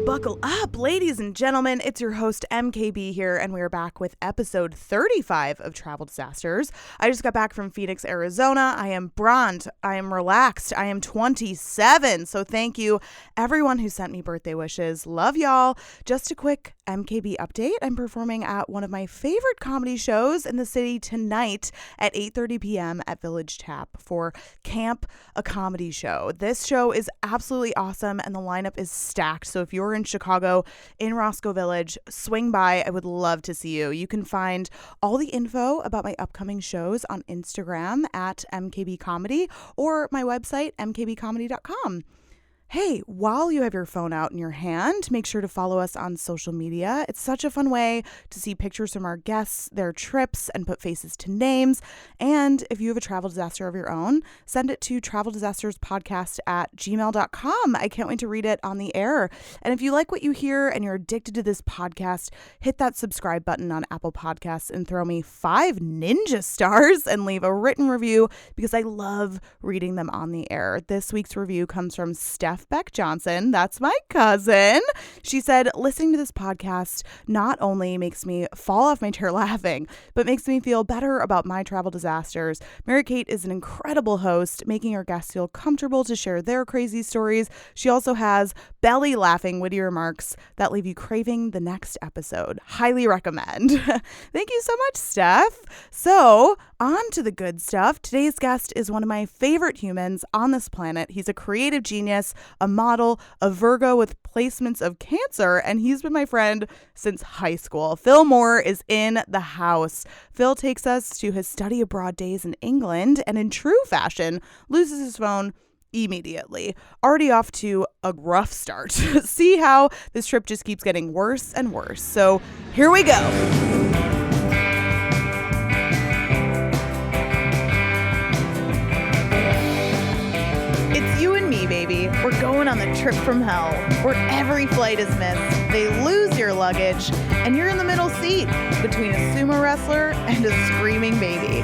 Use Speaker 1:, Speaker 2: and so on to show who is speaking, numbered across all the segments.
Speaker 1: Buckle up, ladies and gentlemen. It's your host, MKB here, and we are back with episode 35 of Travel Disasters. I just got back from Phoenix, Arizona. I am bronzed. I am relaxed. I am 27. So thank you, everyone who sent me birthday wishes. Love y'all. Just a quick MKB update. I'm performing at one of my favorite comedy shows in the city tonight at 8:30 p.m. at Village Tap for Camp, a comedy show. This show is absolutely awesome, and the lineup is stacked. So if you're in Chicago, in Roscoe Village, swing by. I would love to see you. You can find all the info about my upcoming shows on Instagram at mkbcomedy or my website, mkbcomedy.com. Hey, while you have your phone out in your hand, make sure to follow us on social media. It's such a fun way to see pictures from our guests, their trips, and put faces to names. And if you have a travel disaster of your own, send it to traveldisasterspodcast@gmail.com. I can't wait to read it on the air. And if you like what you hear and you're addicted to this podcast, hit that subscribe button on Apple Podcasts and throw me 5 ninja stars and leave a written review because I love reading them on the air. This week's review comes from Steph Beck Johnson. That's my cousin. She said, listening to this podcast not only makes me fall off my chair laughing, but makes me feel better about my travel disasters. Mary Kate is an incredible host, making her guests feel comfortable to share their crazy stories. She also has belly laughing witty remarks that leave you craving the next episode. Highly recommend. Thank you so much, Steph. So on to the good stuff. Today's guest is one of my favorite humans on this planet. He's a creative genius, a model, a Virgo with placements of Cancer, and he's been my friend since high school. Phyl Moore is in the house. Phil takes us to his study abroad days in England, and in true fashion, loses his phone immediately. Already off to a rough start. See how this trip just keeps getting worse and worse. So here we go. Baby, we're going on the trip from hell, where every flight is missed, they lose your luggage, and you're in the middle seat between a sumo wrestler and a screaming baby.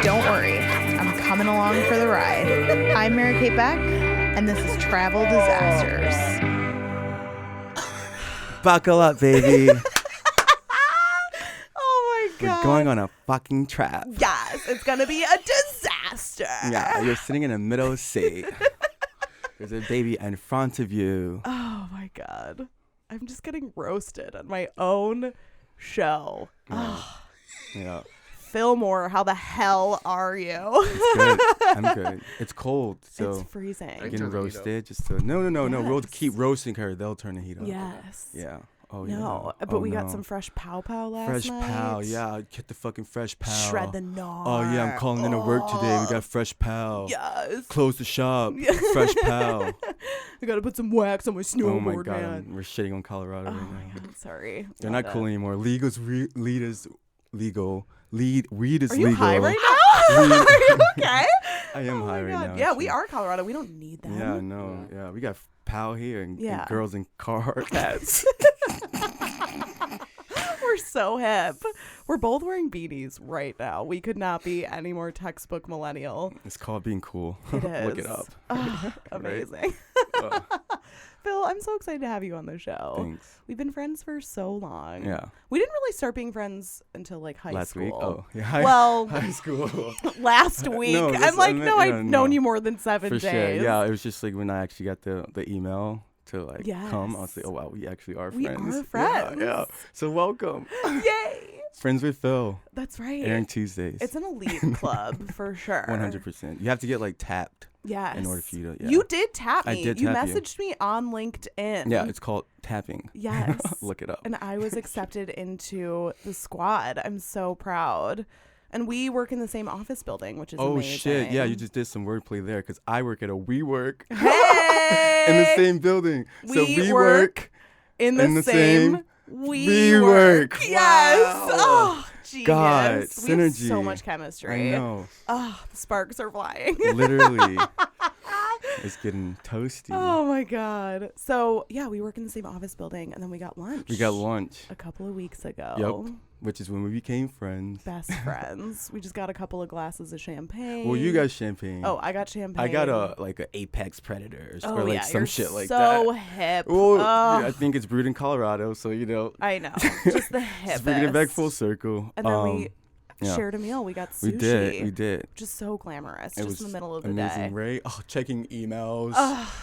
Speaker 1: Don't worry, I'm coming along for the ride. I'm Mary Kate Beck, and this is Travel Disasters.
Speaker 2: Buckle up, baby.
Speaker 1: Oh my God.
Speaker 2: We're going on a fucking trap.
Speaker 1: Yes, it's gonna be a disaster.
Speaker 2: Yeah, you're sitting in the middle seat. There's a baby in front of you.
Speaker 1: Oh my God. I'm just getting roasted on my own show.
Speaker 2: Yeah.
Speaker 1: Phyl Moore, how the hell are you?
Speaker 2: It's good. I'm good. It's cold, so
Speaker 1: it's freezing.
Speaker 2: I'm getting roasted. Just to, no.
Speaker 1: Yes.
Speaker 2: We'll keep roasting her. They'll turn the heat up.
Speaker 1: Yes.
Speaker 2: Yeah. Oh
Speaker 1: no,
Speaker 2: yeah.
Speaker 1: but we got some fresh pow last
Speaker 2: fresh
Speaker 1: night.
Speaker 2: Fresh pow, yeah. Get the fucking fresh pow.
Speaker 1: Shred the gnar.
Speaker 2: Oh yeah, I'm calling into work today. We got fresh pow.
Speaker 1: Yes.
Speaker 2: Close the shop. Fresh pow.
Speaker 1: I gotta put some wax on my snowboard,
Speaker 2: oh my God,
Speaker 1: man.
Speaker 2: We're shitting on Colorado right now.
Speaker 1: Oh my God, sorry.
Speaker 2: They're not cool anymore. Weed is legal. Weed is
Speaker 1: legal. Are you high right now? Are you okay?
Speaker 2: I am high right now.
Speaker 1: Yeah,
Speaker 2: actually.
Speaker 1: we are Colorado. We don't need that.
Speaker 2: Yeah, no. Yeah, we got pow here and girls in car hats.
Speaker 1: We're so hip. We're both wearing beanies right now. We could not be any more textbook millennial.
Speaker 2: It's called being cool.
Speaker 1: It is.
Speaker 2: Look it up.
Speaker 1: Oh, amazing. Phil, I'm so excited to have you on the show.
Speaker 2: Thanks.
Speaker 1: We've been friends for so long.
Speaker 2: Yeah.
Speaker 1: We didn't really start being friends until like high
Speaker 2: last
Speaker 1: school.
Speaker 2: Week? Oh, yeah.
Speaker 1: High
Speaker 2: school.
Speaker 1: Last week.
Speaker 2: No,
Speaker 1: I've known you more than 7
Speaker 2: for
Speaker 1: days.
Speaker 2: Sure. Yeah, it was just like when I actually got the email to come, I was like, oh wow, we actually are friends.
Speaker 1: We are friends.
Speaker 2: Yeah. So welcome.
Speaker 1: Yay.
Speaker 2: Friends with Phil.
Speaker 1: That's right.
Speaker 2: Airing Tuesdays.
Speaker 1: It's an elite club for sure.
Speaker 2: 100%. You have to get tapped.
Speaker 1: Yes.
Speaker 2: In order for you to. Yeah.
Speaker 1: You did tap me.
Speaker 2: I did
Speaker 1: you
Speaker 2: tap
Speaker 1: messaged me on LinkedIn.
Speaker 2: Yeah, it's called tapping.
Speaker 1: Yes.
Speaker 2: Look it up.
Speaker 1: And I was accepted into the squad. I'm so proud. And we work in the same office building, which is amazing.
Speaker 2: Oh, shit. Yeah, you just did some wordplay there because I work at a WeWork.
Speaker 1: Hey!
Speaker 2: In the same building. So we work
Speaker 1: in the same
Speaker 2: WeWork.
Speaker 1: Yes.
Speaker 2: Wow.
Speaker 1: Oh, genius.
Speaker 2: God,
Speaker 1: we
Speaker 2: synergy.
Speaker 1: have so much chemistry.
Speaker 2: I know.
Speaker 1: Oh, the sparks are flying.
Speaker 2: Literally. It's getting toasty.
Speaker 1: Oh my God. So yeah, we work in the same office building, and then we got lunch.
Speaker 2: A
Speaker 1: couple of weeks ago.
Speaker 2: Yep. Which is when we became friends.
Speaker 1: Best friends. We just got a couple of glasses of champagne.
Speaker 2: Well, you got champagne.
Speaker 1: Oh, I got champagne.
Speaker 2: I got a Apex Predators or like some shit like
Speaker 1: so
Speaker 2: that.
Speaker 1: So hip.
Speaker 2: Well, I think it's brewed in Colorado, so
Speaker 1: I know. Just the hippest.
Speaker 2: Just bringing it back full circle.
Speaker 1: And then we shared a meal. We got sushi.
Speaker 2: We did.
Speaker 1: Just so glamorous.
Speaker 2: It
Speaker 1: just in the middle of the
Speaker 2: amazing,
Speaker 1: day.
Speaker 2: right? Oh, checking emails,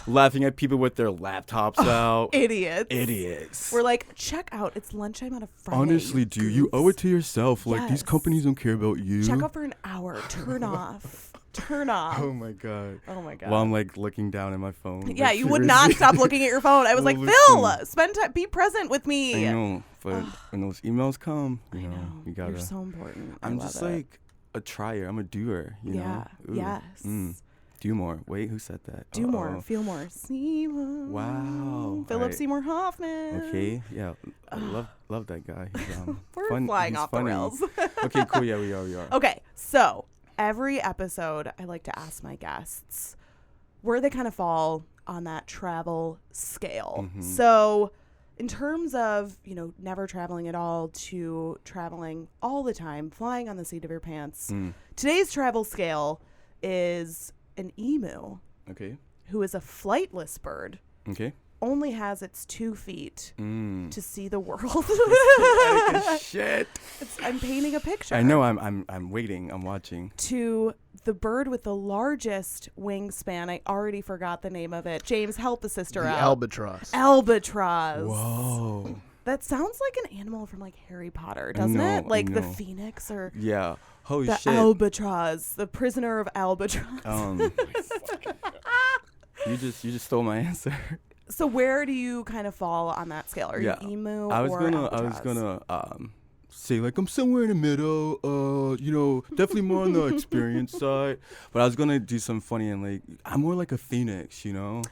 Speaker 2: laughing at people with their laptops out.
Speaker 1: Idiots. We're like, check out. It's lunchtime on a Friday.
Speaker 2: Honestly, dude, you owe it to yourself. Like, these companies don't care about you.
Speaker 1: Check out for an hour. Turn off.
Speaker 2: Oh my god. Well, I'm like looking down at my phone.
Speaker 1: Yeah, you would not stop looking at your phone. I was like, Phil, spend time, be present with me.
Speaker 2: I know, but when those emails come, you know, you gotta.
Speaker 1: You're so important.
Speaker 2: I'm just like a trier. I'm a doer. You know. Ooh.
Speaker 1: Yes.
Speaker 2: Do more. Wait, who said that?
Speaker 1: Do more. Feel more. Seymour.
Speaker 2: Wow.
Speaker 1: Philip Seymour Hoffman.
Speaker 2: Okay. Yeah. I love that guy. He's
Speaker 1: We're flying off the rails.
Speaker 2: Okay. Cool. Yeah, we are.
Speaker 1: Okay. So every episode, I like to ask my guests where they kind of fall on that travel scale. Mm-hmm. So in terms of, never traveling at all to traveling all the time, flying on the seat of your pants, today's travel scale is an emu.
Speaker 2: Okay.
Speaker 1: Who is a flightless bird.
Speaker 2: Okay.
Speaker 1: Only has its 2 feet to see the world.
Speaker 2: Shit.
Speaker 1: I'm painting a picture.
Speaker 2: I know. I'm waiting. I'm watching.
Speaker 1: To the bird with the largest wingspan. I already forgot the name of it. James, help the sister out.
Speaker 3: Albatross.
Speaker 2: Whoa.
Speaker 1: That sounds like an animal from like Harry Potter, doesn't it? Like the phoenix or
Speaker 2: Holy
Speaker 1: the
Speaker 2: shit.
Speaker 1: albatross, the prisoner of Albatross.
Speaker 2: You just stole my answer.
Speaker 1: So where do you kind of fall on that scale? Are you emu or albatross?
Speaker 2: I was gonna say like I'm somewhere in the middle. Definitely more on the experience side. But I was gonna do some funny and like I'm more like a phoenix,
Speaker 1: Ooh,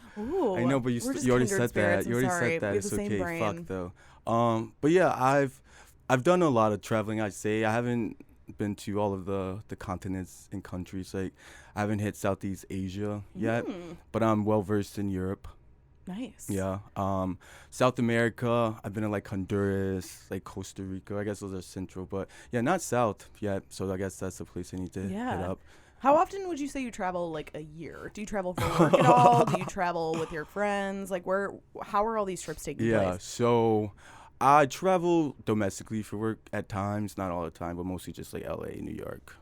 Speaker 2: I know, but you already said that. You already said that. It's okay. Fuck though. But yeah, I've done a lot of traveling. I'd say I haven't been to all of the continents and countries. Like I haven't hit Southeast Asia yet, but I'm well versed in Europe.
Speaker 1: Nice.
Speaker 2: Yeah. South America, I've been in like Honduras, like Costa Rica. I guess those are central, but yeah, not South yet. So I guess that's the place I need to hit up.
Speaker 1: How often would you say you travel like a year? Do you travel for work at all? Do you travel with your friends? Like how are all these trips taking place?
Speaker 2: Yeah, so I travel domestically for work at times, not all the time, but mostly just like LA, New York,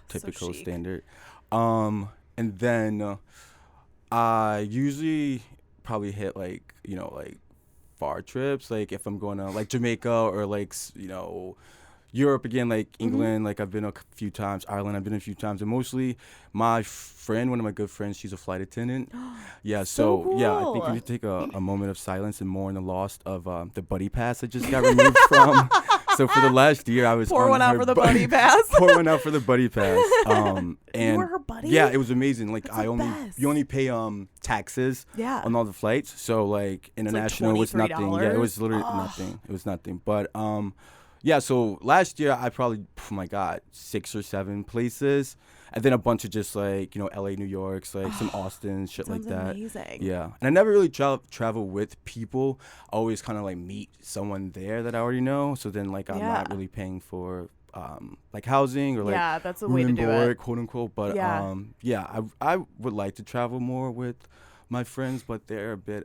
Speaker 2: typical standard. And then I usually probably hit like far trips, like if I'm going to like Jamaica or like Europe again, like England, like I've been a few times. Ireland, I've been a few times. And mostly my friend, one of my good friends, she's a flight attendant. Yeah, so cool. Yeah, I think we need to take a moment of silence and mourn the loss of the buddy pass I just got removed from. So for the last year, I was
Speaker 1: pour one out for the buddy pass.
Speaker 2: Pour one out for the buddy pass. And
Speaker 1: you were her buddy?
Speaker 2: Yeah, it was amazing. Like
Speaker 1: That's
Speaker 2: you only pay taxes on all the flights. So like international was nothing. Yeah, it was literally nothing. It was nothing. But yeah, so last year I probably, 6 or 7 places. And then a bunch of just like, LA, New York, like some Austin, shit like that.
Speaker 1: Amazing.
Speaker 2: Yeah. And I never really travel with people. I always kind of like meet someone there that I already know. So then like I'm not really paying for like housing or like
Speaker 1: that's the way to do it,
Speaker 2: quote unquote. But I would like to travel more with my friends, but they're a bit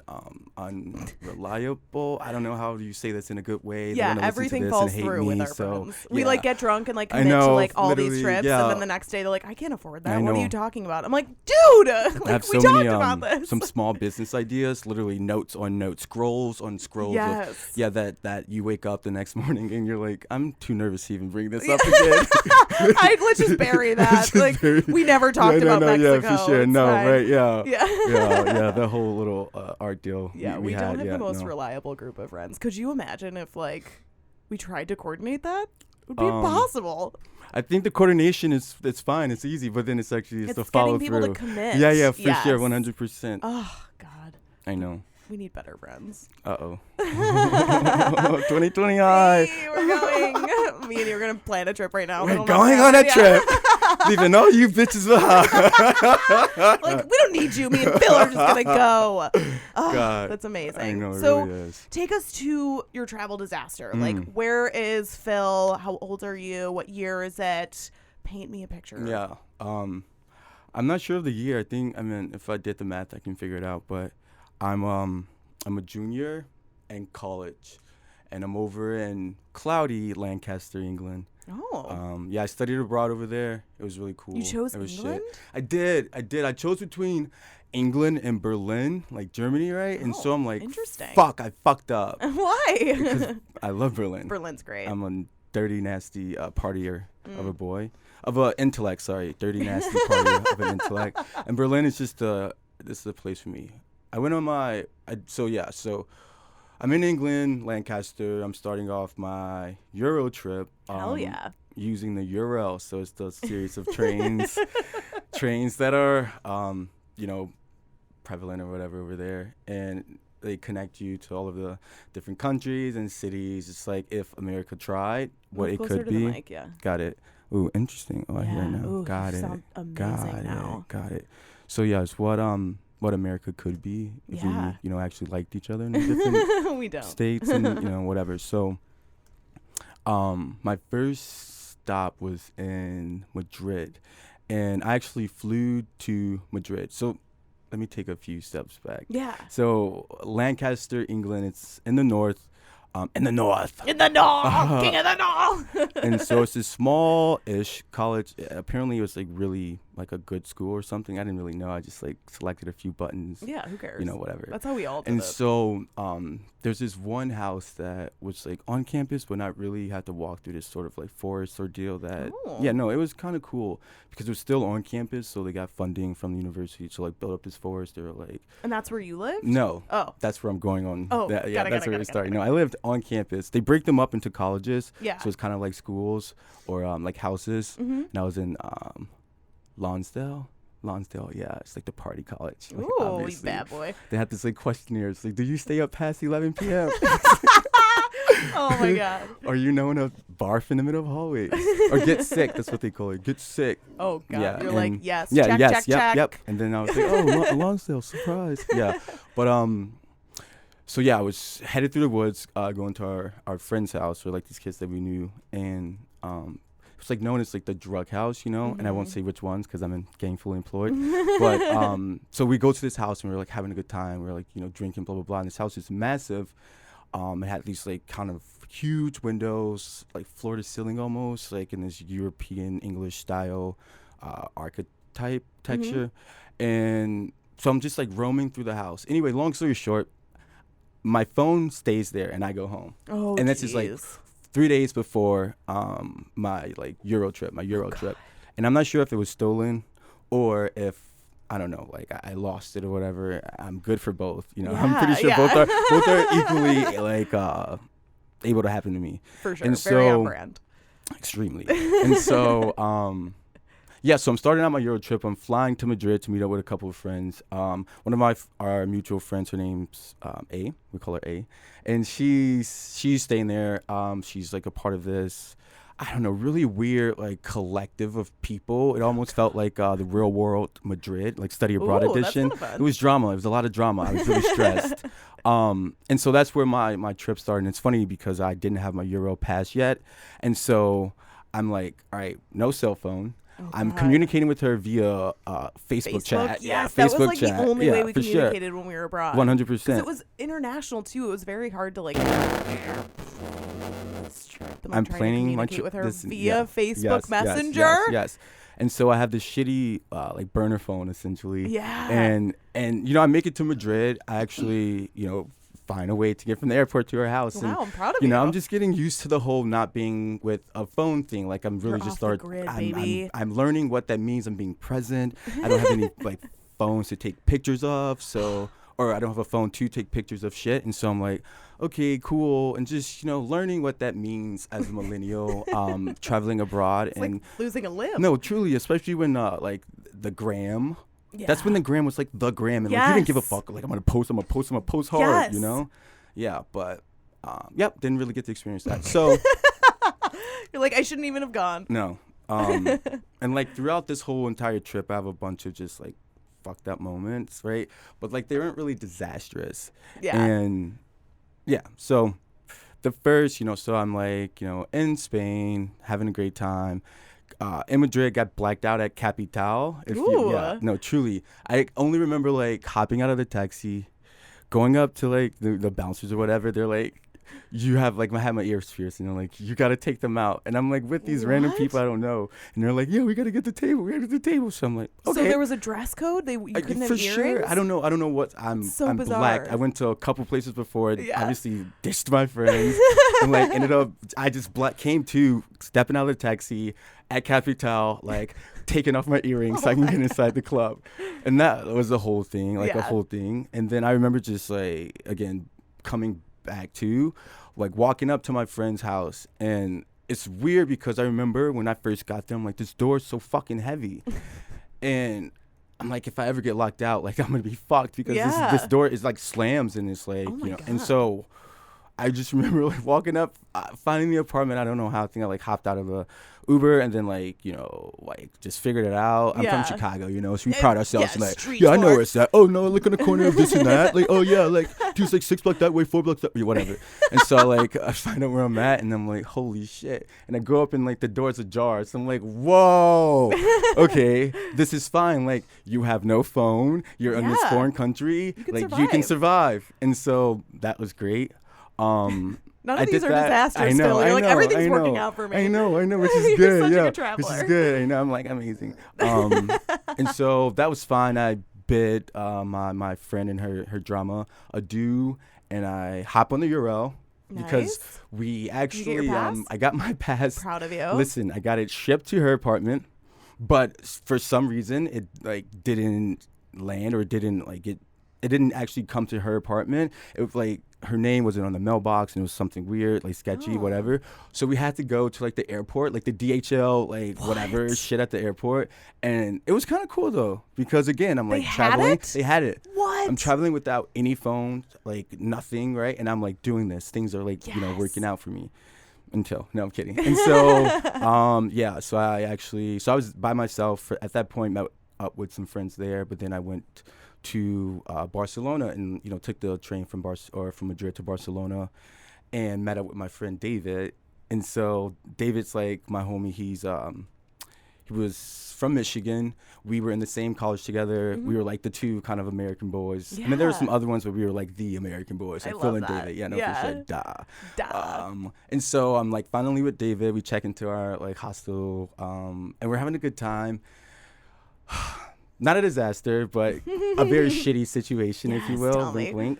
Speaker 2: unreliable. I don't know how you say this in a good way.
Speaker 1: Yeah, everything falls through with our friends.
Speaker 2: Yeah.
Speaker 1: We like get drunk and like commit to like all these trips, and then the next day they're like, "I can't afford that. What are you talking about?" I'm like, "Dude, like we talked about this."
Speaker 2: Some small business ideas, literally notes on notes, scrolls on scrolls.
Speaker 1: Yes.
Speaker 2: That you wake up the next morning and you're like, I'm too nervous to even bring this up again.
Speaker 1: Let's just bury that. We never talked about Mexico.
Speaker 2: Yeah, for sure.
Speaker 1: It's
Speaker 2: no,
Speaker 1: fine.
Speaker 2: right? Yeah, the whole little art deal.
Speaker 1: Yeah, we don't have the most reliable group of friends. Could you imagine if like we tried to coordinate that? It would be impossible.
Speaker 2: I think the coordination it's fine. It's easy, but then it's the follow through.
Speaker 1: Getting people to commit.
Speaker 2: Yeah, for sure, 100%.
Speaker 1: Oh God.
Speaker 2: I know.
Speaker 1: We need better friends.
Speaker 2: 2020 high.
Speaker 1: Hey, we're going. Me and you are gonna plan a trip right now.
Speaker 2: We're going on a trip. Leaving all you bitches behind.
Speaker 1: Like, we don't need you. Me and Phil are just gonna go. Oh,
Speaker 2: God,
Speaker 1: that's amazing.
Speaker 2: I know, it
Speaker 1: so
Speaker 2: really is.
Speaker 1: take us to your travel disaster. Like, where is Phil? How old are you? What year is it? Paint me a picture.
Speaker 2: Yeah. I'm not sure of the year. I mean, if I did the math, I can figure it out. But I'm a junior in college, and I'm over in cloudy Lancaster, England.
Speaker 1: Oh.
Speaker 2: Yeah, I studied abroad over there. It was really cool.
Speaker 1: You chose
Speaker 2: England?
Speaker 1: England?
Speaker 2: I did. I chose between England and Berlin, like Germany, right? And so I'm like,
Speaker 1: interesting.
Speaker 2: Fuck, I fucked up.
Speaker 1: Why?
Speaker 2: Because I love Berlin.
Speaker 1: Berlin's great.
Speaker 2: I'm a dirty, nasty partier of a boy. Of an intellect, sorry. Dirty, nasty partier of an intellect. And Berlin is just this is a place for me. I went on so I'm in England, Lancaster. I'm starting off my Euro trip.
Speaker 1: Hell yeah.
Speaker 2: Using the Euro. So it's the series of trains that are, prevalent or whatever over there. And they connect you to all of the different countries and cities. It's like if America tried what it could be.
Speaker 1: The mic, yeah.
Speaker 2: Got it. Ooh, interesting. Oh, I hear it now.
Speaker 1: Ooh,
Speaker 2: Got it.
Speaker 1: Sound amazing now.
Speaker 2: Got it. So yeah, it's what America could be if we, actually liked each other in the different
Speaker 1: we don't.
Speaker 2: states and whatever. So my first stop was in Madrid, and I actually flew to Madrid. So let me take a few steps back.
Speaker 1: Yeah.
Speaker 2: So Lancaster, England, it's in the north. In the north.
Speaker 1: King of the north.
Speaker 2: And so it's this small-ish college. Apparently, it was like really like a good school or something. I didn't really know. I just like selected a few buttons.
Speaker 1: Yeah, who cares?
Speaker 2: Whatever.
Speaker 1: That's how we all do it.
Speaker 2: And so there's this one house that was like on campus, but not really. Had to walk through this sort of like forest ordeal. It was kind of cool because it was still on campus. So they got funding from the university to like build up this forest. They were like.
Speaker 1: And that's where you live?
Speaker 2: No.
Speaker 1: Oh.
Speaker 2: That's where I'm going on.
Speaker 1: Oh,
Speaker 2: that's where it started. No, I lived on campus. They break them up into colleges.
Speaker 1: Yeah.
Speaker 2: So it's kind of like schools or like houses. Mm-hmm. And I was in Lonsdale, yeah, it's like the party college. Like,
Speaker 1: ooh, you bad boy.
Speaker 2: They had this like questionnaire. It's like, do you stay up past 11 p.m.?
Speaker 1: Oh my God.
Speaker 2: Or you known to barf in the middle of hallways or get sick? That's what they call it. Get sick.
Speaker 1: Oh God. Yeah, you're like yes.
Speaker 2: Yeah,
Speaker 1: check,
Speaker 2: yes,
Speaker 1: check.
Speaker 2: Yep. And then I was like, oh, Lonsdale, surprise. Yeah, but so yeah, I was headed through the woods, going to our friend's house or like these kids that we knew, and it's like known as like the drug house,
Speaker 1: Mm-hmm.
Speaker 2: and I won't say which ones because I'm gainfully employed. But so we go to this house and we're like having a good time. We're like drinking, blah blah blah. And this house is massive. It had these like kind of huge windows, like floor to ceiling almost, like in this European English style archetype texture. Mm-hmm. And so I'm just like roaming through the house. Anyway, long story short, my phone stays there and I go home.
Speaker 1: Oh,
Speaker 2: and that's just like 3 days before my like Euro trip, and I'm not sure if it was stolen or if I don't know, like I lost it or whatever. I'm good for both, I'm pretty sure both are equally like able to happen to me.
Speaker 1: For sure,
Speaker 2: and
Speaker 1: very on brand.
Speaker 2: Extremely. And so so I'm starting out my Euro trip. I'm flying to Madrid to meet up with a couple of friends. One of our mutual friends, her name's A. We call her A. And she's staying there. She's like a part of this, I don't know, really weird like collective of people. It almost felt like the Real World Madrid, like study abroad edition.
Speaker 1: That's fun.
Speaker 2: It was drama. It was a lot of drama. I was really stressed. And so that's where my trip started. And it's funny because I didn't have my Euro pass yet. And so I'm like, all right, no cell phone. Oh, I'm communicating with her via Facebook chat.
Speaker 1: Yes,
Speaker 2: Facebook
Speaker 1: that was like
Speaker 2: chat.
Speaker 1: the only way we communicated when we were abroad.
Speaker 2: 100%.
Speaker 1: Because it was international too. It was very hard to like.
Speaker 2: I'm planning
Speaker 1: my trip with her via Facebook Messenger.
Speaker 2: Yes. And so I have this shitty like burner phone essentially.
Speaker 1: Yeah.
Speaker 2: And I make it to Madrid. I actually find a way to get from the airport to her house.
Speaker 1: Wow,
Speaker 2: and,
Speaker 1: I'm proud of you.
Speaker 2: I'm just getting used to the whole not being with a phone thing. Like I'm really just I'm learning what that means. I'm being present. I don't have any like phones to take pictures of. Or I don't have a phone to take pictures of shit. And so I'm like, okay, cool. And just, learning what that means as a millennial, traveling abroad.
Speaker 1: It's and like losing a limb.
Speaker 2: No, truly, especially when like the gram. Yeah. That's when the gram was like the gram. And
Speaker 1: yes.
Speaker 2: like, you didn't give a fuck. Like, I'm going to post hard,
Speaker 1: yes.
Speaker 2: Yeah, but, didn't really get to experience that. So.
Speaker 1: You're like, I shouldn't even have gone.
Speaker 2: No. And like throughout this whole entire trip, I have a bunch of just like fucked up moments, right? But like they weren't really disastrous.
Speaker 1: Yeah.
Speaker 2: And yeah, so the first, so I'm like, in Spain, having a great time. In Madrid, got blacked out at Capital.
Speaker 1: Ooh.
Speaker 2: No, truly. I only remember like hopping out of the taxi, going up to like the bouncers or whatever. They're like, you have like, I had my ears pierced, and they're like, you got to take them out. And I'm like with these random people I don't know. And they're like, yeah, we got to get the table. So I'm like, okay.
Speaker 1: So there was a dress code? You couldn't have
Speaker 2: for
Speaker 1: earrings?
Speaker 2: Sure. I don't know what I'm
Speaker 1: bizarre.
Speaker 2: black. I went to a couple places before. Obviously ditched my friends and like ended up I just came to stepping out of the taxi at Capital, like taking off my earrings so I can get inside the club. And that was the whole thing, a whole thing. And then I remember just like again coming back to like walking up to my friend's house, and it's weird because I remember when I first got there, I'm like, this door is so fucking heavy. And I'm like, if I ever get locked out, like I'm gonna be fucked because this door is like slams, and it's like God. And so I just remember like walking up, finding the apartment. I don't know how. I think I like hopped out of the Uber and then like just figured it out. I'm from Chicago, so we pride ourselves. I know where it's at. Oh no, look on the corner of this and that. Like, oh yeah, like dude's like 6 blocks that way, 4 blocks that way, whatever. And so like I find out where I'm at, and I'm like, holy shit. And I go up and like the door's ajar. So I'm like, whoa, okay, this is fine. Like you have no phone. You're in this foreign country. You can survive. And so that was great.
Speaker 1: None of these are disasters. I know. You're like, everything's working out for me.
Speaker 2: I know, which is good.
Speaker 1: Such a good traveler.
Speaker 2: Which is good. I know. I'm like amazing. And so that was fine. I bid my friend and her drama adieu, and I hop on the Euro because we actually I got my pass.
Speaker 1: Proud of you.
Speaker 2: Listen, I got it shipped to her apartment, but for some reason it like didn't land, or didn't like it didn't actually come to her apartment. It was like her name wasn't on the mailbox, and it was something weird, like sketchy, whatever. So we had to go to like the airport, like the DHL, like whatever shit at the airport. And it was kind of cool though, because again, I'm like traveling. They had it.
Speaker 1: What?
Speaker 2: I'm traveling without any phone, like nothing, right? And I'm like doing this. Things are like, working out for me. No, I'm kidding. And so, so I was by myself at that point, met up with some friends there, but then I went to Barcelona and took the train from Madrid to Barcelona, and met up with my friend David. And so David's like my homie. He was from Michigan. We were in the same college together. We were like the two kind of American boys. I mean, there were some other ones, but we were like the American boys. Like Phil and David. For sure. And so I'm like finally with David. We check into our like hostel, and we're having a good time. Not a disaster, but a very shitty situation, if you will. Wink, wink.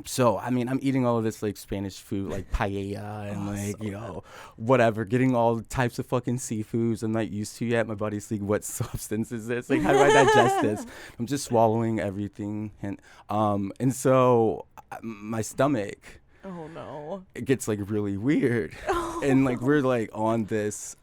Speaker 2: So, I mean, I'm eating all of this, like, Spanish food, like paella and, whatever. Getting all types of fucking seafoods I'm not used to yet. My body's like, what substance is this? Like, how do I digest this? I'm just swallowing everything. And so my stomach...
Speaker 1: Oh, no.
Speaker 2: It gets, like, really weird. And, like, we're, like, on this...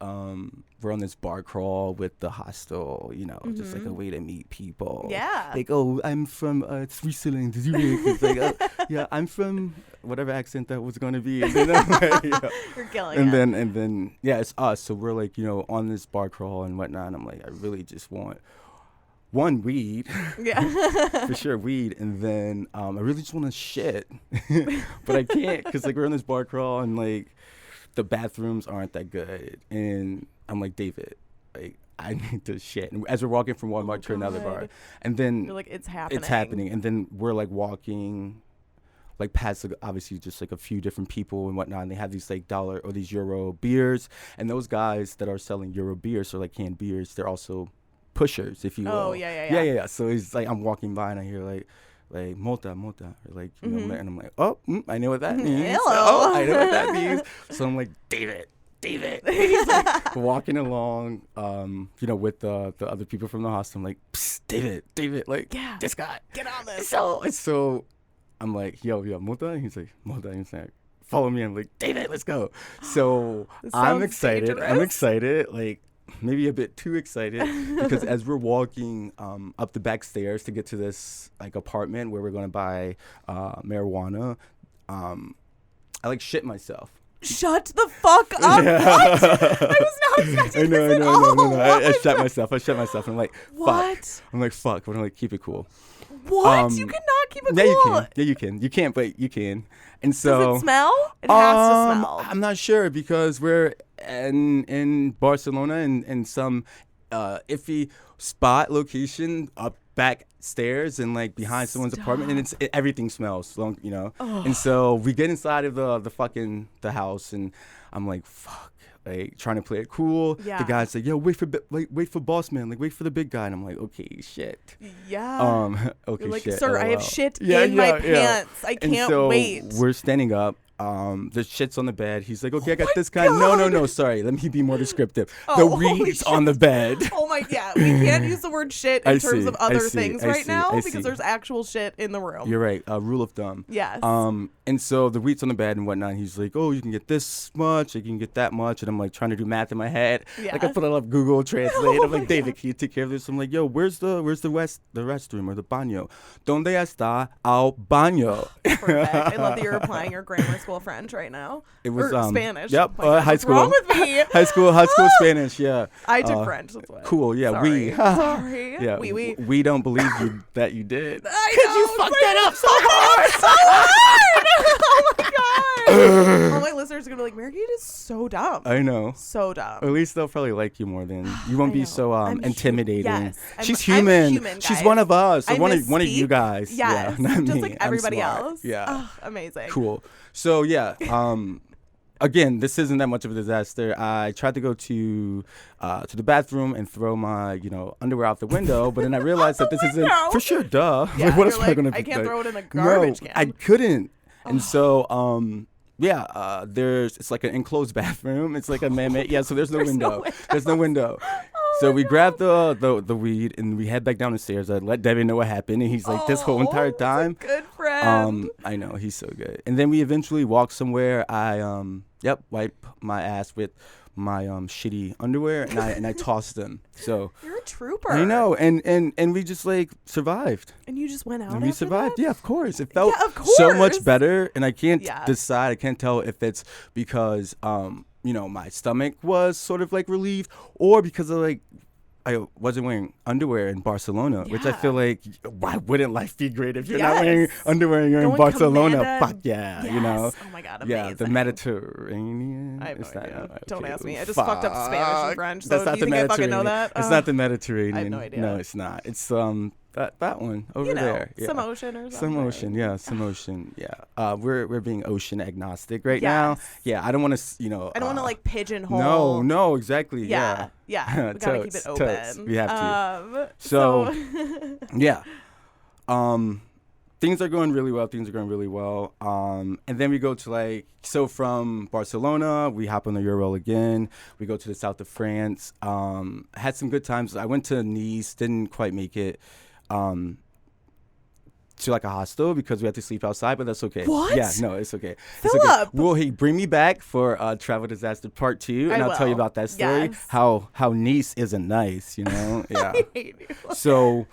Speaker 2: we're on this bar crawl with the hostel, just like a way to meet people.
Speaker 1: Yeah.
Speaker 2: Like, oh, I'm from Switzerland. It's like, I'm from whatever accent that was going to be. And then I'm like,
Speaker 1: You're killing it.
Speaker 2: And then, it's us. So we're like, on this bar crawl and whatnot. And I'm like, I really just want one, weed. Yeah. For sure, weed. And then I really just want to shit. But I can't because, like, we're on this bar crawl and, like, the bathrooms aren't that good. And I'm like, David, like, I need to shit. And as we're walking from one bar to another bar, and then
Speaker 1: you're like, it's happening.
Speaker 2: It's happening. And then we're like walking, like past like, obviously just like a few different people and whatnot. And they have these like $1 or these Euro beers. And those guys that are selling Euro beers, or like canned beers, they're also pushers, if you will.
Speaker 1: Oh yeah.
Speaker 2: So it's like I'm walking by and I hear like multa, or like, and I'm like, oh, I know what that means.
Speaker 1: Hello.
Speaker 2: I know what that means. So I'm like, David. And he's like walking along, with the other people from the hostel. I'm like, psst, David, like, this guy.
Speaker 1: Get on this.
Speaker 2: So I'm like, yo, multa? And he's like, multa. And he's like, follow me. I'm like, David, let's go. So I'm excited.
Speaker 1: Dangerous.
Speaker 2: I'm excited, like, maybe a bit too excited, because as we're walking up the back stairs to get to this like apartment where we're going to buy marijuana, I like shit myself.
Speaker 1: Shut the fuck up.
Speaker 2: Yeah.
Speaker 1: What? I was not expecting this at all.
Speaker 2: No. I shut myself. And I'm like, fuck.
Speaker 1: What?
Speaker 2: I'm like, fuck. I'm like, keep it cool.
Speaker 1: What? You cannot keep it
Speaker 2: Yeah,
Speaker 1: cool.
Speaker 2: you can. Yeah, you can. You can't, but you can. And so.
Speaker 1: Does it smell? It has to smell.
Speaker 2: I'm not sure because we're in Barcelona in some iffy spot location up back stairs and like behind someone's apartment, and everything smells, you know. And so we get inside of the house, and I'm like, fuck, like trying to play it cool.
Speaker 1: Yeah.
Speaker 2: The guy's like, yo, wait for boss man, like wait for the big guy, and I'm like, okay, shit.
Speaker 1: Yeah.
Speaker 2: Okay,
Speaker 1: You're like,
Speaker 2: shit.
Speaker 1: sir,
Speaker 2: LOL.
Speaker 1: I have shit in my pants. I can't
Speaker 2: and so
Speaker 1: wait.
Speaker 2: We're standing up. The shit's on the bed. He's like, okay, I got
Speaker 1: my
Speaker 2: this guy.
Speaker 1: God.
Speaker 2: No, sorry. Let me be more descriptive.
Speaker 1: Oh,
Speaker 2: the weed's on the bed.
Speaker 1: Oh my, yeah. We can't use the word shit in terms of other things right now
Speaker 2: I
Speaker 1: because
Speaker 2: see.
Speaker 1: there's actual shit in the room.
Speaker 2: You're right. Rule of thumb.
Speaker 1: Yes.
Speaker 2: And so the wheat's on the bed and whatnot. He's like, oh, you can get this much. You can get that much. And I'm like trying to do math in my head.
Speaker 1: Yeah.
Speaker 2: Like I put it up Google Translate. I'm like, David, can you take care of this? I'm like, yo, where's the restroom or the baño? ¿Dónde está el baño?
Speaker 1: Perfect. I love that you're applying your grammar school French right now.
Speaker 2: It was
Speaker 1: or Spanish.
Speaker 2: Yep.
Speaker 1: Oh my God,
Speaker 2: high
Speaker 1: what's
Speaker 2: school.
Speaker 1: wrong with me?
Speaker 2: high school Spanish. Yeah.
Speaker 1: I took French. That's why.
Speaker 2: Cool. Yeah.
Speaker 1: Sorry.
Speaker 2: We.
Speaker 1: Sorry.
Speaker 2: Yeah.
Speaker 1: We
Speaker 2: don't believe you that you did.
Speaker 1: I
Speaker 2: Because
Speaker 1: know.
Speaker 2: you fucked that up so hard.
Speaker 1: So hard. Oh my God. All my listeners are gonna be like, Mary Kate is so dumb.
Speaker 2: I know.
Speaker 1: So dumb.
Speaker 2: At least they'll probably like you more than you won't be so intimidating.
Speaker 1: Yes.
Speaker 2: She's
Speaker 1: I'm
Speaker 2: human.
Speaker 1: human,
Speaker 2: She's
Speaker 1: guys.
Speaker 2: one of us.
Speaker 1: I
Speaker 2: One of you
Speaker 1: misspeak.
Speaker 2: guys.
Speaker 1: Yes.
Speaker 2: Yeah, not
Speaker 1: Just
Speaker 2: me.
Speaker 1: like
Speaker 2: I'm
Speaker 1: everybody
Speaker 2: smart.
Speaker 1: else.
Speaker 2: Yeah.
Speaker 1: Oh, amazing.
Speaker 2: Cool. So yeah. Again, this isn't that much of a disaster. I tried to go to the bathroom and throw my underwear out the window, but then I realized that this isn't for sure. Duh.
Speaker 1: Yeah,
Speaker 2: Like, what
Speaker 1: you're
Speaker 2: else am I
Speaker 1: like,
Speaker 2: gonna?
Speaker 1: I can't throw it in the
Speaker 2: No,
Speaker 1: garbage can.
Speaker 2: I couldn't. And so it's like an enclosed bathroom. It's like a man-made. Yeah, so there's no window. There's no window. So we grabbed the weed and we head back down the stairs. I let Devin know what happened, and he's like, this whole entire time.
Speaker 1: Good friend.
Speaker 2: I know, he's so good. And then we eventually walked somewhere. I wipe my ass with my shitty underwear and I tossed them. So
Speaker 1: You're a trooper.
Speaker 2: I know, and we just like survived.
Speaker 1: And you just went out.
Speaker 2: And we
Speaker 1: after
Speaker 2: survived.
Speaker 1: that?
Speaker 2: Yeah, of course. It felt
Speaker 1: of
Speaker 2: so much
Speaker 1: course.
Speaker 2: better, and I can't
Speaker 1: Yeah.
Speaker 2: I can't tell if it's because my stomach was sort of like relieved, or because of like I wasn't wearing underwear in Barcelona, which I feel like, why wouldn't life be great if you're not wearing underwear and you're in Barcelona? Fuck yeah,
Speaker 1: Yes. Oh my God, amazing.
Speaker 2: Yeah, the Mediterranean.
Speaker 1: I have no idea.
Speaker 2: Okay,
Speaker 1: Don't ask me. I just
Speaker 2: fuck.
Speaker 1: fucked up Spanish and French. So
Speaker 2: That's not
Speaker 1: do you
Speaker 2: the
Speaker 1: think I fucking know
Speaker 2: Mediterranean.
Speaker 1: that?
Speaker 2: It's not the Mediterranean.
Speaker 1: I have no idea.
Speaker 2: No, it's not. It's that one over there. Yeah.
Speaker 1: Some ocean or something.
Speaker 2: Some ocean, yeah, some ocean, yeah. We're being ocean agnostic right now. Yeah, I don't want to,
Speaker 1: I don't want to like pigeonhole.
Speaker 2: No, exactly. Yeah.
Speaker 1: We gotta keep it open.
Speaker 2: Totes. We have to.
Speaker 1: So
Speaker 2: yeah. Things are going really well. And then we go to from Barcelona, we hop on the Euro again. We go to the south of France. Had some good times. I went to Nice, didn't quite make it. To like a hostel because we had to sleep outside, but that's okay.
Speaker 1: What?
Speaker 2: Yeah, no, it's okay.
Speaker 1: Philip!
Speaker 2: It's okay. Well, hey, bring me back for Travel Disaster Part 2, and I'll tell you about that story.
Speaker 1: Yes.
Speaker 2: How Nice isn't nice, Yeah.
Speaker 1: I hate you.
Speaker 2: So,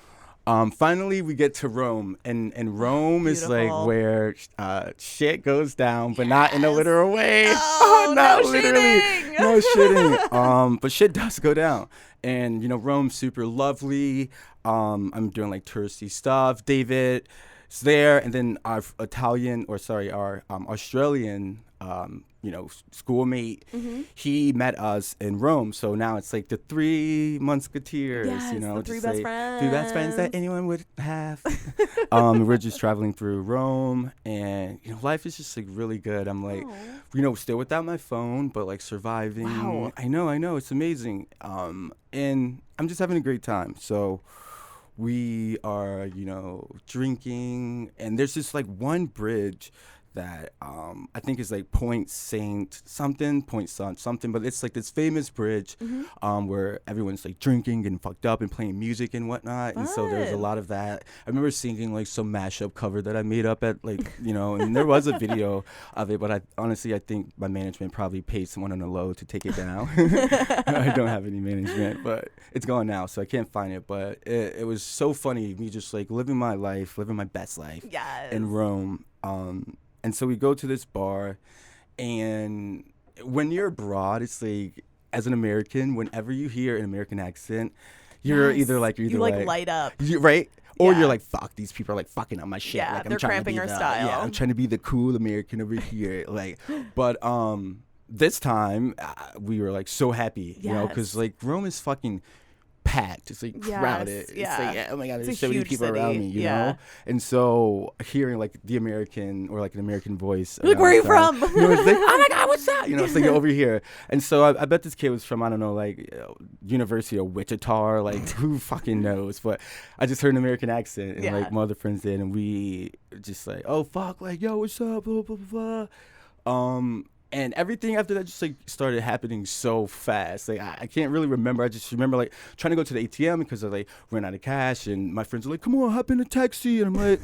Speaker 2: finally we get to Rome, and Rome is like
Speaker 1: Beautiful.
Speaker 2: where shit goes down, but not in a literal way.
Speaker 1: Oh,
Speaker 2: not
Speaker 1: no
Speaker 2: literally.
Speaker 1: shitting.
Speaker 2: No shitting. But shit does go down, and Rome's super lovely. I'm doing like touristy stuff. David is there, and then our Australian schoolmate, he met us in Rome. So now it's like the three musketeers,
Speaker 1: Yes, the three best friends.
Speaker 2: Three best friends that anyone would have. We're just traveling through Rome, and life is just like really good. I'm like, still without my phone, but like surviving.
Speaker 1: Wow.
Speaker 2: I know, it's amazing. And I'm just having a great time. So we are, drinking, and there's just like one bridge that I think is like Point something, but it's like this famous bridge where everyone's like drinking and fucked up and playing music and whatnot. And so there's a lot of that. I remember singing like some mashup cover that I made up at and there was a video of it, but I think my management probably paid someone on the low to take it down. I don't have any management, but it's gone now, so I can't find it. But it was so funny, me just like living my best life
Speaker 1: Yes.
Speaker 2: in Rome. And so we go to this bar, And when you're abroad, it's like, as an American, whenever you hear an American accent, you're either like
Speaker 1: light up,
Speaker 2: right? Or you're like, fuck, these people are like fucking up my shit.
Speaker 1: Yeah,
Speaker 2: like,
Speaker 1: they're cramping our style.
Speaker 2: Yeah, I'm trying to be the cool American over here. Like, but this time we were like so happy, you know, because like Rome is fucking packed. It's like crowded.
Speaker 1: Yeah.
Speaker 2: It's like, oh my god,
Speaker 1: It's
Speaker 2: there's
Speaker 1: a
Speaker 2: so many
Speaker 1: huge
Speaker 2: people
Speaker 1: city.
Speaker 2: around me, you know. And so hearing like the American or like an American voice,
Speaker 1: Like, where are you from?
Speaker 2: You know, it's like, oh my god, what's up? You know, it's like over here. And so I bet this kid was from, I don't know, like University of Wichita, like who fucking knows? But I just heard an American accent, and like my other friends did, and we just like, oh fuck, like yo, what's up? Blah blah blah blah. And everything after that just like started happening so fast. Like I can't really remember. I just remember like trying to go to the ATM because I like ran out of cash, and my friends were like, "Come on, hop in a taxi," and I'm like,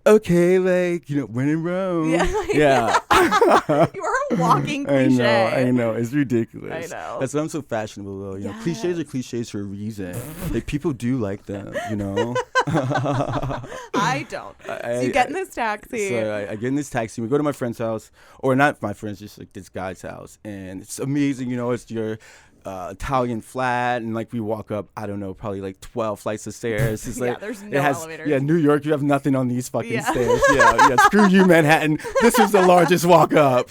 Speaker 2: "Okay, like you know, when in Rome." Yeah.
Speaker 1: You are a walking cliche.
Speaker 2: I know. It's ridiculous.
Speaker 1: I know.
Speaker 2: That's why I'm so fashionable, though. You know, cliches are cliches for a reason. Like people do like them. You know.
Speaker 1: I don't. So you get in this taxi.
Speaker 2: So I get in this taxi. We go to my friend's house, or not my friend's, just like this guy's house, and it's amazing. You know, it's your Italian flat, and like we walk up, I don't know, probably like 12 flights of stairs. It's like
Speaker 1: there's no elevators.
Speaker 2: Yeah, New York, you have nothing on these fucking stairs. Yeah. Screw you, Manhattan. This is the largest walk up.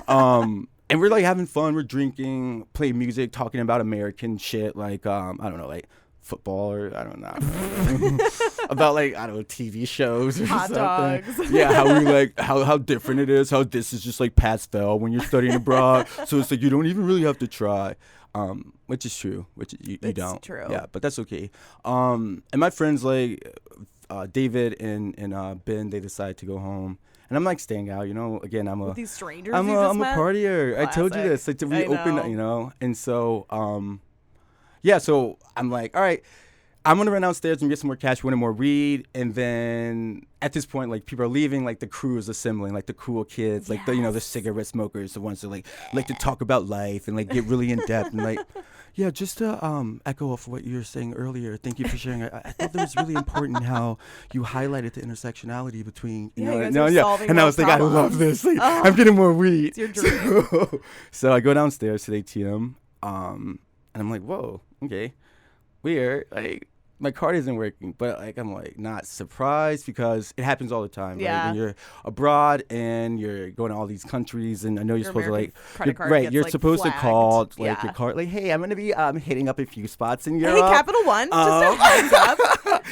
Speaker 2: And we're like having fun. We're drinking, playing music, talking about American shit, like I don't know, like football or I don't know about like I don't know TV shows or
Speaker 1: hot
Speaker 2: something.
Speaker 1: dogs.
Speaker 2: Yeah, how we like how different it is. How this is just like pass fail when you're studying abroad. So it's like you don't even really have to try. Which is true. Which you don't.
Speaker 1: True.
Speaker 2: Yeah, but that's okay. And my friends like David and Ben, they decided to go home. And I'm like staying out, you know. Again,
Speaker 1: With these strangers.
Speaker 2: I'm a partier.
Speaker 1: Classic.
Speaker 2: I told you this. Like we open, you know. And so, so I'm like, all right, I'm gonna run downstairs and get some more cash, win more weed, and then at this point, like people are leaving, like the crew is assembling, like the cool kids, like the cigarette smokers, the ones that like to talk about life and like get really in depth and like. Yeah, just to echo off what you were saying earlier, thank you for sharing. I thought that was really important how you highlighted the intersectionality between, you know, and I was like, I love this. Like, I'm getting more weed.
Speaker 1: It's your dream.
Speaker 2: So I go downstairs to the ATM, and I'm like, whoa, okay, weird. Like, my card isn't working, but like I'm like not surprised because it happens all the time.
Speaker 1: Yeah.
Speaker 2: Right? When you're abroad and you're going to all these countries, and I know you're supposed to like
Speaker 1: credit card
Speaker 2: you're
Speaker 1: gets,
Speaker 2: supposed
Speaker 1: flagged.
Speaker 2: to call like your card, like, hey, I'm gonna be hitting up a few spots in Europe.
Speaker 1: Hey, Capital One, just a heads up.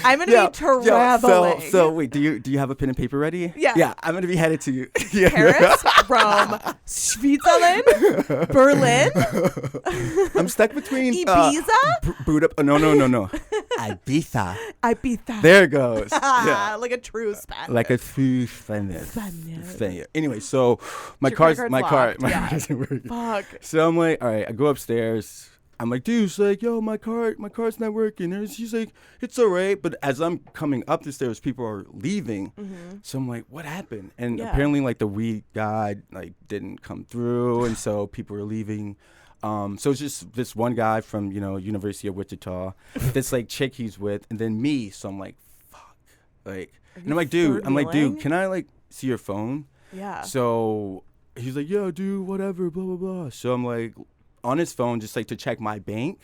Speaker 1: I'm gonna be traveling.
Speaker 2: So wait, do you have a pen and paper ready?
Speaker 1: Yeah.
Speaker 2: I'm gonna be headed to
Speaker 1: Paris, Rome, Switzerland, Berlin.
Speaker 2: I'm stuck between
Speaker 1: Ibiza.
Speaker 2: Budapest. No. Ibiza. There it goes. Yeah.
Speaker 1: Like a true Spanish.
Speaker 2: Like a true Spanish. Anyway, so my card doesn't work.
Speaker 1: Fuck.
Speaker 2: So I'm like, all right, I go upstairs. I'm like, dude, she's like, yo, my card's not working. And she's like, it's all right. But as I'm coming up the stairs, people are leaving. Mm-hmm. So I'm like, what happened? And apparently, like, the weed guy, like, didn't come through. And so people were leaving. So it's just this one guy from, you know, University of Wichita, this, like, chick he's with, and then me. So I'm like, fuck. Like, and I'm like, dude, can I, like, see your phone?
Speaker 1: Yeah.
Speaker 2: So he's like, yeah, dude, whatever, blah, blah, blah. So I'm like, on his phone, just like to check my bank,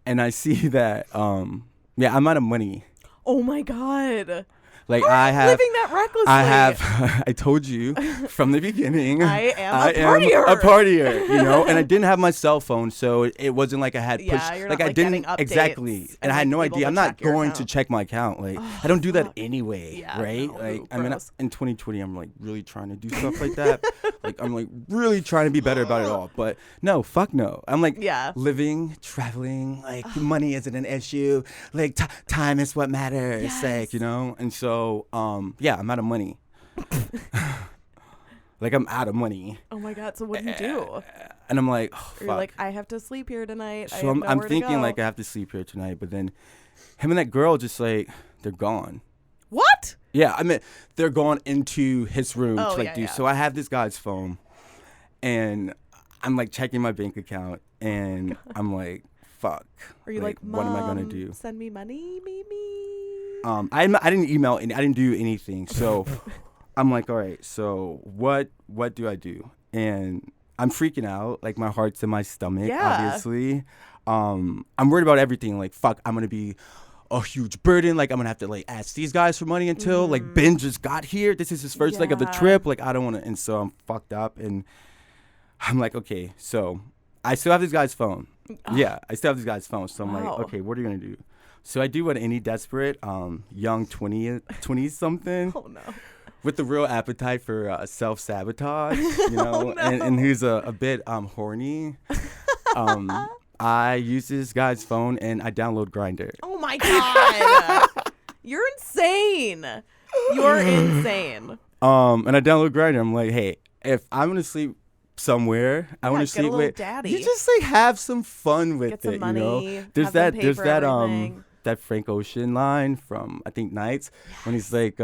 Speaker 2: and I see that I'm out of money.
Speaker 1: Oh my god!
Speaker 2: Like I have
Speaker 1: living that recklessly.
Speaker 2: I told you from the beginning.
Speaker 1: I am a
Speaker 2: partier. You know, and I didn't have my cell phone, so it wasn't like I had push.
Speaker 1: You're
Speaker 2: like
Speaker 1: not,
Speaker 2: I didn't
Speaker 1: exactly,
Speaker 2: and I had no idea. I'm not going
Speaker 1: to
Speaker 2: check my account. Like I don't do that anyway, right?
Speaker 1: No,
Speaker 2: like I mean, in 2020, I'm like really trying to do stuff like that. Like I'm like really trying to be better about it all. But no, fuck no. I'm like living, traveling. Like money isn't an issue. Like time is what matters.
Speaker 1: Yes.
Speaker 2: Like you know, and so. I'm out of money. Like I'm out of money.
Speaker 1: Oh my god! So what do you do?
Speaker 2: And I'm like, oh, fuck.
Speaker 1: You're like, I have to sleep here tonight.
Speaker 2: So I'm thinking like I have to sleep here tonight, but then him and that girl just like they're gone.
Speaker 1: What?
Speaker 2: Yeah, I mean they're gone into his room to like do. So I have this guy's phone, and I'm like checking my bank account, and I'm like, fuck.
Speaker 1: Are you like,
Speaker 2: what am I gonna do?
Speaker 1: Send me money, maybe.
Speaker 2: I didn't email and I didn't do anything. So I'm like, all right, so what do I do? and I'm freaking out. Like, my heart's in my stomach,
Speaker 1: Yeah.
Speaker 2: obviously. I'm worried about everything. Like, fuck, I'm going to be a huge burden. Like, I'm going to have to, like, ask these guys for money until, like, Ben just got here. This is his first leg of the trip. Like, I don't want to. And so I'm fucked up. And I'm like, okay, so I still have this guy's phone. Yeah, I still have this guy's phone. So I'm like, okay, what are you going to do? So I do what any desperate young 20-something.
Speaker 1: Oh, no.
Speaker 2: With the real appetite for self-sabotage, you know, and who's a bit horny. I use this guy's phone and I download Grindr.
Speaker 1: Oh my God. You're insane. You're insane.
Speaker 2: And I download Grindr. I'm like, hey, if I'm gonna sleep somewhere, I want to sleep with
Speaker 1: daddy.
Speaker 2: You just like have some fun with
Speaker 1: Get some
Speaker 2: it,
Speaker 1: money,
Speaker 2: you know. There's that Frank Ocean line from I think Nights when he's like,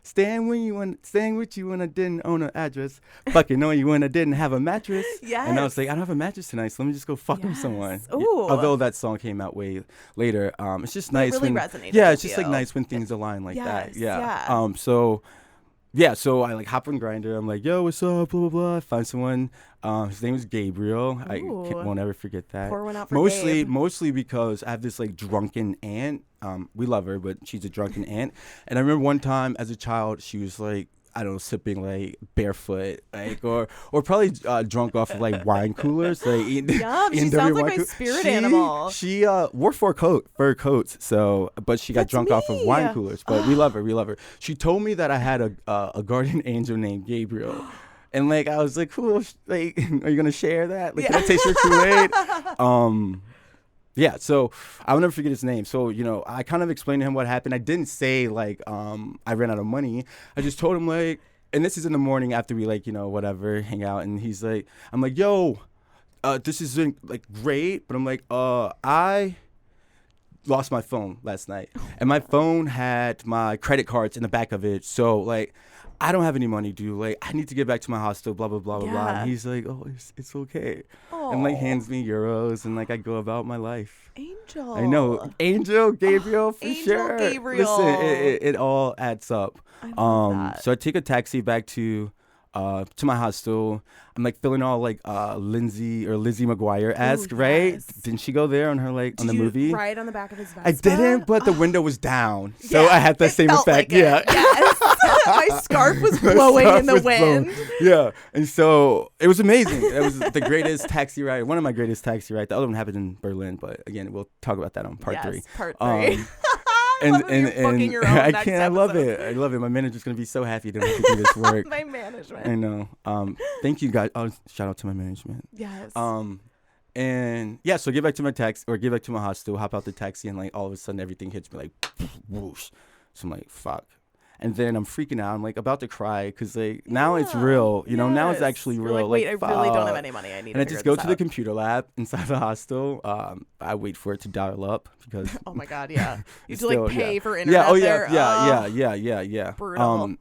Speaker 2: staying with you when I didn't own an address, fucking knowing you when I didn't have a mattress.
Speaker 1: Yes.
Speaker 2: And I was like, I don't have a mattress tonight, so let me just go fuck with someone.
Speaker 1: Ooh.
Speaker 2: Although that song came out way later, it's just nice.
Speaker 1: It really
Speaker 2: when
Speaker 1: resonated.
Speaker 2: Yeah, it's just like nice when things align like that. Yeah. So I like hop on Grindr. I'm like, yo, what's up? Blah blah blah. I find someone. His name is Gabriel. I won't ever forget that.
Speaker 1: Pour one out for Gabe.
Speaker 2: Mostly because I have this like drunken aunt. We love her, but she's a drunken aunt. And I remember one time as a child, she was like, I don't know, sipping like barefoot, like or probably drunk off of like wine coolers. Like
Speaker 1: Yum, she sounds like my spirit animal.
Speaker 2: She wore fur coats, so but she got drunk off of wine coolers. But we love her. She told me that I had a guardian angel named Gabriel. And like I was like, cool. Like, are you gonna share that? Like, can I taste your Kool-Aid? Yeah. So I'll never forget his name. So you know, I kind of explained to him what happened. I didn't say like I ran out of money. I just told him like, and this is in the morning after we like whatever hang out. And he's like, I'm like, yo, this is like great, but I'm like, I lost my phone last night, and my phone had my credit cards in the back of it. So like, I don't have any money, dude. Like, I need to get back to my hostel, blah, blah, blah, blah, blah. And he's like, oh, it's okay.
Speaker 1: Aww.
Speaker 2: And, like, hands me euros, and, like, I go about my life.
Speaker 1: Angel.
Speaker 2: I know. Angel, Gabriel, for
Speaker 1: Angel
Speaker 2: sure.
Speaker 1: Gabriel.
Speaker 2: Listen, it all adds up.
Speaker 1: I love that.
Speaker 2: So I take a taxi back to my hostel. I'm like feeling all like Lizzie McGuire-esque, right?
Speaker 1: Yes.
Speaker 2: Didn't she go there on her like on the movie?
Speaker 1: Did you ride on the back of his Vespa?
Speaker 2: I didn't, but the window was down, so I had the same effect.
Speaker 1: Like yes. My scarf was blowing in the wind.
Speaker 2: Yeah, and so it was amazing. It was the greatest taxi ride, one of my greatest taxi rides. The other one happened in Berlin, but again, we'll talk about that on part 3.
Speaker 1: Part 3.
Speaker 2: And
Speaker 1: your own
Speaker 2: I
Speaker 1: next
Speaker 2: can't.
Speaker 1: episode.
Speaker 2: I love it. My manager's gonna be so happy to make me do this work.
Speaker 1: My management.
Speaker 2: I know. Thank you guys. Oh, shout out to my management.
Speaker 1: Yes.
Speaker 2: And yeah, so get back to my hostel, hop out the taxi, and like all of a sudden everything hits me like whoosh. So I'm like, fuck. And then I'm freaking out. I'm like about to cry because like now it's real, you know. Now it's actually real.
Speaker 1: Like, wait,
Speaker 2: like,
Speaker 1: I really don't have any money. I need.
Speaker 2: And I just go to the computer lab inside the hostel. I wait for it to dial up because.
Speaker 1: Oh my god, yeah. You have to like pay for internet.
Speaker 2: Yeah. Oh
Speaker 1: there.
Speaker 2: yeah.
Speaker 1: Brutal.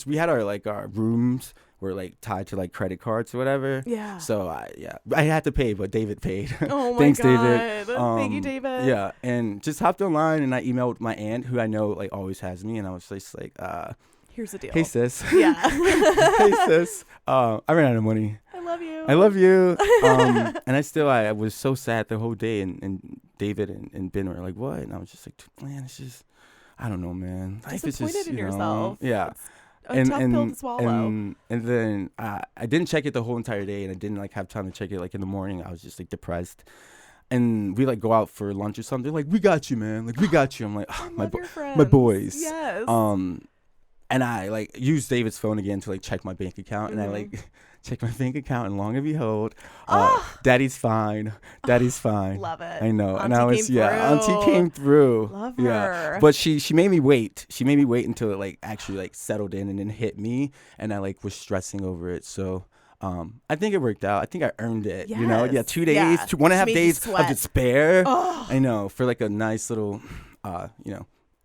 Speaker 2: We had our rooms were like tied to like credit cards or whatever.
Speaker 1: Yeah.
Speaker 2: So I had to pay, but David paid.
Speaker 1: Oh my
Speaker 2: Thanks,
Speaker 1: god.
Speaker 2: David.
Speaker 1: Thank you, David.
Speaker 2: Yeah, and just hopped online and I emailed my aunt who I know like always has me, and I was just like,
Speaker 1: here's the deal.
Speaker 2: hey sis.
Speaker 1: Yeah.
Speaker 2: Hey sis. I ran out of money.
Speaker 1: I love you.
Speaker 2: I love you. And I was so sad the whole day, and David and Ben were like, what? And I was just like, man, it's just, I don't know, man. Life is
Speaker 1: disappointed
Speaker 2: just,
Speaker 1: in
Speaker 2: you know,
Speaker 1: yourself.
Speaker 2: yeah.
Speaker 1: It's a tough pill to swallow.
Speaker 2: And then I didn't check it the whole entire day, and I didn't like have time to check it like in the morning. I was just like depressed. And we like go out for lunch or something. They're like, we got you, man. Like, we got you. I'm like, oh, my boys.
Speaker 1: Yes.
Speaker 2: And I like use David's phone again to like check my bank account, and I like check my bank account, and long and behold, Daddy's fine. Daddy's fine.
Speaker 1: Love it.
Speaker 2: I know.
Speaker 1: Auntie
Speaker 2: and I was Auntie came through.
Speaker 1: Love her.
Speaker 2: Yeah. But she made me wait. She made me wait until it like actually like settled in and then hit me, and I like was stressing over it. So I think it worked out. I think I earned it.
Speaker 1: Yes.
Speaker 2: You know? Yeah, 2 days,
Speaker 1: Yeah.
Speaker 2: 1.5 days of despair.
Speaker 1: Oh.
Speaker 2: I know, for like a nice little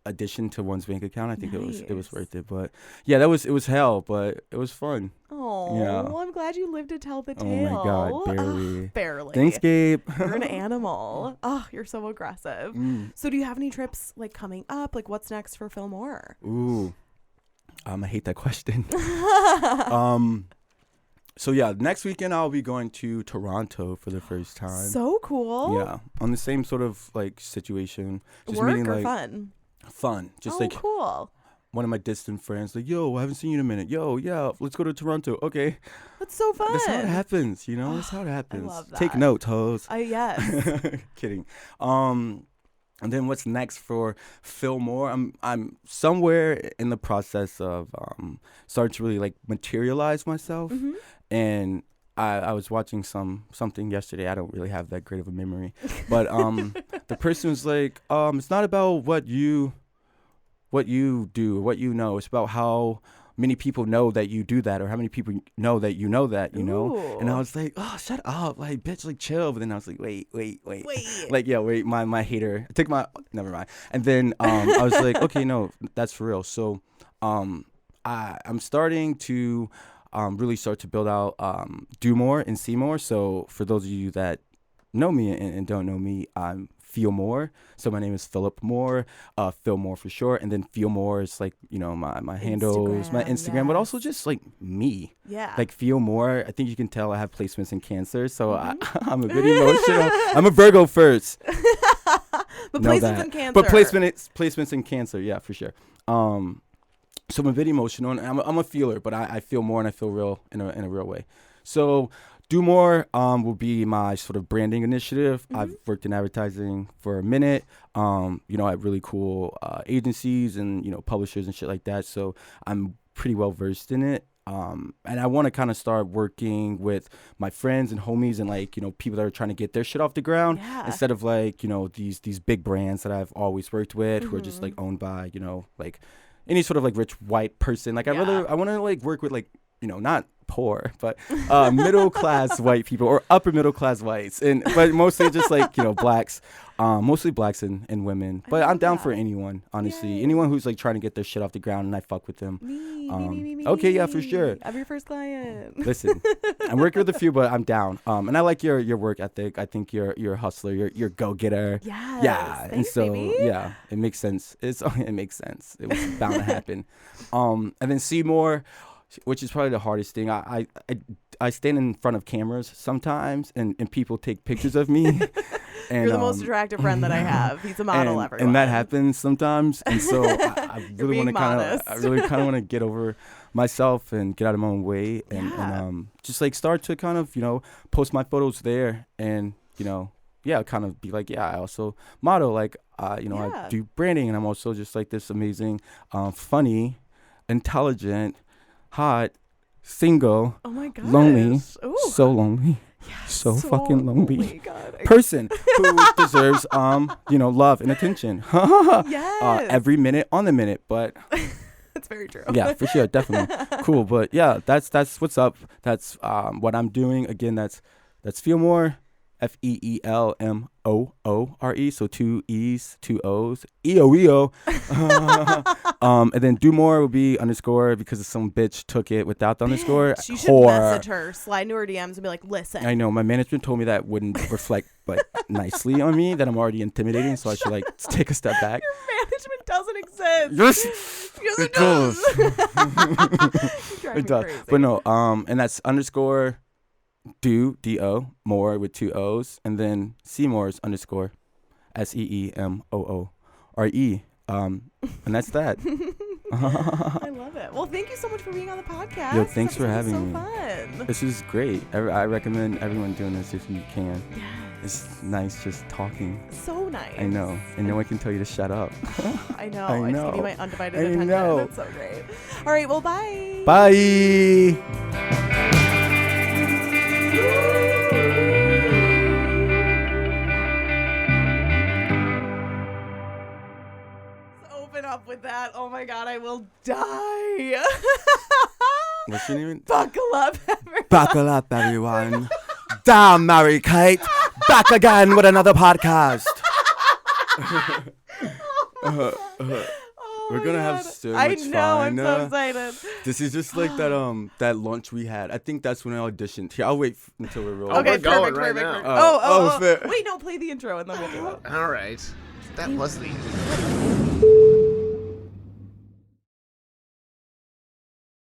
Speaker 2: addition to one's bank account. I think
Speaker 1: Nice.
Speaker 2: it was worth it. But yeah, it was hell, but it was fun.
Speaker 1: Oh,
Speaker 2: Yeah.
Speaker 1: well, I'm glad you lived to tell the tale.
Speaker 2: Oh my god, barely.
Speaker 1: Barely.
Speaker 2: Thanks, Gabe.
Speaker 1: You're an animal. Oh, you're so aggressive. So do you have any trips like coming up? Like what's next for Phyl Moore?
Speaker 2: Ooh. I hate that question. So yeah, next weekend I'll be going to Toronto for the first time.
Speaker 1: So cool.
Speaker 2: Yeah, on the same sort of like situation. Just
Speaker 1: Work
Speaker 2: meeting
Speaker 1: or
Speaker 2: like
Speaker 1: fun?
Speaker 2: Fun. Just
Speaker 1: oh,
Speaker 2: like
Speaker 1: cool.
Speaker 2: one of my distant friends, like, yo, I haven't seen you in a minute. Yo, yeah, let's go to Toronto. Okay.
Speaker 1: That's so fun.
Speaker 2: That's how it happens, you know? That's how it happens.
Speaker 1: I love that.
Speaker 2: Take notes, hoes.
Speaker 1: Yes.
Speaker 2: Kidding. And then what's next for Phyl Moore? I'm somewhere in the process of starting to really like materialize myself.
Speaker 1: Mm-hmm.
Speaker 2: And I was watching something yesterday. I don't really have that great of a memory. But the person was like, it's not about what you do, what you know. It's about how many people know that you do that, or how many people know that, you know.
Speaker 1: Ooh.
Speaker 2: And I was like, oh, shut up, like, bitch, like, chill. But then I was like, wait. Like, yeah, wait, my hater. I took my, never mind. And then I was like, okay, no, that's for real. So I'm starting to really start to build out Do More and See More. So for those of you that know me and don't know me, I'm Phyl Moore. So my name is Philip Moore, Phyl Moore for short. And then Phyl Moore is like, you know, my handles, my Instagram, yes. But also just like me.
Speaker 1: Yeah.
Speaker 2: Like Phyl Moore. I think you can tell I have placements in Cancer. So I'm a bit emotional. I'm a Virgo first.
Speaker 1: But placements in Cancer.
Speaker 2: But placements in Cancer. Yeah, for sure. So I'm a bit emotional, and I'm a feeler, but I feel more and I feel real in a real way. So Do More will be my sort of branding initiative. Mm-hmm. I've worked in advertising for a minute, you know, at really cool agencies and, you know, publishers and shit like that. So I'm pretty well versed in it. And I want to kind of start working with my friends and homies and like, you know, people that are trying to get their shit off the ground instead of like, you know, these big brands that I've always worked with who are just like owned by, you know, like any sort of like rich white person. Like I want to like work with like, you know, not poor, but middle class white people or upper middle class whites, but mostly just like, you know, blacks, mostly blacks and women. But I'm down for anyone, honestly. Yay. Anyone who's like trying to get their shit off the ground and I fuck with them. Me. Okay, yeah, for sure.
Speaker 1: I'm your first client.
Speaker 2: Listen, I'm working with a few, but I'm down. And I like your work ethic. I think you're a hustler. You're a go getter.
Speaker 1: Yes.
Speaker 2: Yeah.
Speaker 1: Thanks,
Speaker 2: and so
Speaker 1: baby.
Speaker 2: yeah, it makes sense. It makes sense. It was bound to happen. And then See More, which is probably the hardest thing. I stand in front of cameras sometimes, and people take pictures of me. And,
Speaker 1: you're the most attractive friend that I have. He's a model, everyone.
Speaker 2: And that happens sometimes. And so I really want to kind of get over myself and get out of my own way, and just like start to kind of, you know, post my photos there, and, you know, kind of be like, I also model, like, you know, I do branding, and I'm also just like this amazing, funny, intelligent, hot, single, lonely, so lonely, so fucking lonely person who deserves, you know, love and attention. Every minute on the minute, but
Speaker 1: that's very true.
Speaker 2: Yeah, for sure, definitely. Cool, but yeah, that's what's up. That's what I'm doing. Again, that's Phyl Moore, FEELMOORE, so 2 E's, 2 O's, EO. And then Do More will be _ because some bitch took it without the underscore.
Speaker 1: You should message her, slide into her DMs and be like, listen.
Speaker 2: I know, my management told me that wouldn't reflect like nicely on me, that I'm already intimidating, so I should like take a step back.
Speaker 1: Your management doesn't exist.
Speaker 2: Yes, it does. It does. Crazy. But no, and that's _ Do More with 2 O's, and then See Moore's _ SEEMOORE. And that's that.
Speaker 1: I love it. Well, thank you so much for being on the podcast.
Speaker 2: Yo, thanks for having me.
Speaker 1: Fun.
Speaker 2: This is great. I recommend everyone doing this if you can.
Speaker 1: Yes.
Speaker 2: It's nice just talking.
Speaker 1: So nice.
Speaker 2: I know. And no one can tell you to shut up.
Speaker 1: I know. I just give you my undivided attention.
Speaker 2: Know.
Speaker 1: That's so great. All right. Well, bye.
Speaker 2: Bye.
Speaker 1: Open up with that. Oh my God, I will die.
Speaker 2: What's your name?
Speaker 1: Buckle up, everyone.
Speaker 2: Buckle up, everyone. Damn, Mary Kate. Back again with another podcast. We're gonna have so much fun.
Speaker 1: I know, I'm so excited.
Speaker 2: This is just like that lunch we had. I think that's when I auditioned. Here, I'll wait until we're rolling.
Speaker 1: Okay,
Speaker 3: perfect.
Speaker 1: Oh, wait, no, play the intro and then we'll do it.
Speaker 3: All right. That was the intro.